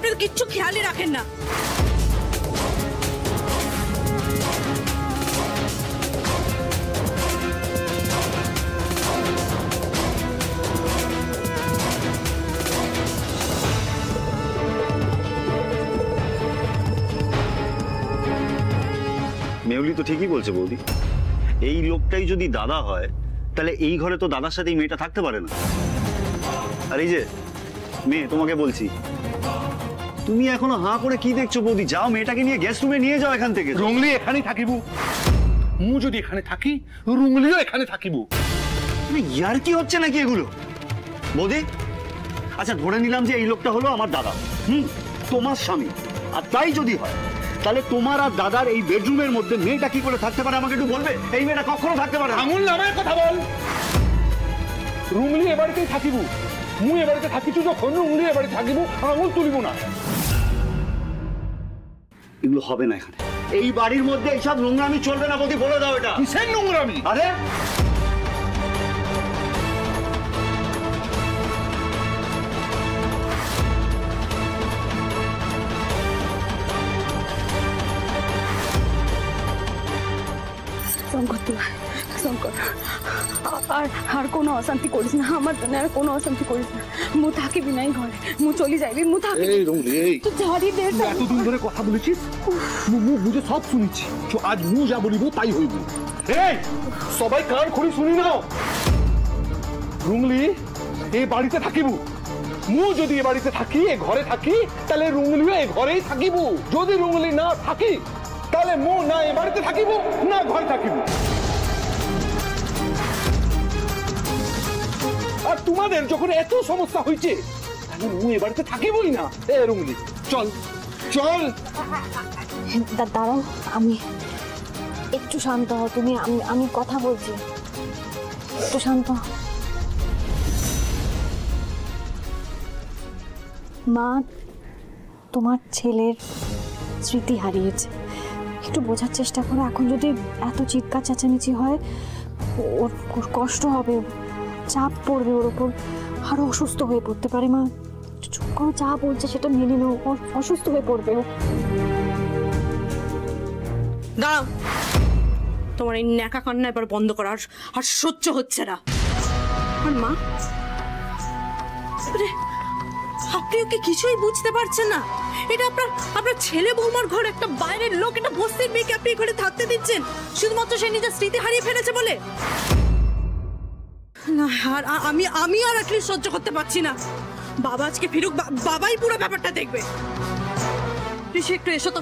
আপনি তো কিচ্ছু খেয়ালই রাখেন না। মেহুলি তো ঠিকই বলছে বৌদি, এই লোকটাই যদি দাদা হয় তাহলে এই ঘরে তো দাদার সাথে এই মেয়েটা থাকতে পারে না। আর এই যে মেয়ে, তোমাকে বলছি, তুমি এখনো হাঁ করে কি দেখছো বৌদি? যাও মেয়েটাকে নিয়ে গেস্ট রুমে নিয়ে যাও এখান থেকে। রুংলি এখানেই থাকিব, মু যদি এখানে থাকি রুংলিও এখানে থাকিব। ইয়ার কি হচ্ছে নাকি এগুলো বৌদি? আচ্ছা ধরে নিলাম যে এই লোকটা হলো আমার দাদা, তোমার স্বামী, আর তাই যদি হয় তাহলে তোমার আর দাদার এই বেডরুমের মধ্যে মেয়েটা কি করে থাকতে পারে আমাকে একটু বলবে? এই মেয়েটা কখনো থাকতে পারে না। আঙুল নামের কথা বল। রুংলি এবাড়িতেই থাকিব, মু এবাড়িতে থাকিছু যখন রুংলি এবাড়ি থাকিব, আঙুল তুলিব না। এগুলো হবে না এখানে, এই বাড়ির মধ্যে এইসব নোংরামি চলবে না বৌদি, বলে দাও এটা। কিসের নোংরামি? আরে শঙ্কর, আর কোনো অশান্তি করিস না আমার জন্য, আর কোনো অশান্তি করিস না। মু থাকিবি নাই ঘরে, মু চলে যাইবি, মু থাকি। এই রুংলি, এই তুই ঝাড়ি দে। এতদিন ধরে কথা বলেছিস, মু বুঝে সব শুনেছি। আজ মু যা বলিব তাই হইব। এই সবাই কান খুলি শুনি নাও। রুংলি এই বাড়িতে থাকিব, মু যদি এ বাড়িতে থাকি, এ ঘরে থাকি, তাহলে রুংলিও এ ঘরেই থাকিব। যদি রুংলি না থাকি তাহলে মু না এ বাড়িতে থাকিব না ঘরে থাকিব। আর তোমাদের যখন এত সমস্যা হয়েছে তাহলে মু এ বাড়িতে থাকিবই না। এ রুংলি চল চল। দাঁড়াও, আমি একটু শান্ত হও তুমি, আমি কথা বলছি, একটু শান্ত। মা, তোমার ছেলের স্মৃতি হারিয়েছে, একটু বোঝার চেষ্টা করো। এখন যদি এত চিৎকার চেঁচামেচি হয় ওর কষ্ট হবে, চাপ পড়বে ওর ওপর, আরো অসুস্থ হয়ে পড়তে পারে। মা চুপ করো, যা বলছে সেটা মেনে নাও, অসুস্থ হয়ে পড়বে। দাঁড়াও, তোমার এই ন্যাকা কান্না এবার বন্ধ করা, আর সহ্য হচ্ছে না। আর মা, আপনি ওকে কিছুই বুঝতে পারছেন না? এটা আপনার ছেলে বৌমার ঘর, একটা বাইরের লোক, একটা বস্তির মেয়েকে আপনি এখানে থাকতে দিচ্ছেন শুধুমাত্র সে নিজের স্মৃতি হারিয়ে ফেলেছে বলে? না, আর আমি আর অ্যাটলিস্ট সহ্য করতে পারছি না। বাবা আজকে ফিরুক, বাবাই পুরো ব্যাপারটা দেখবে। ঋষি একটু এসো তো।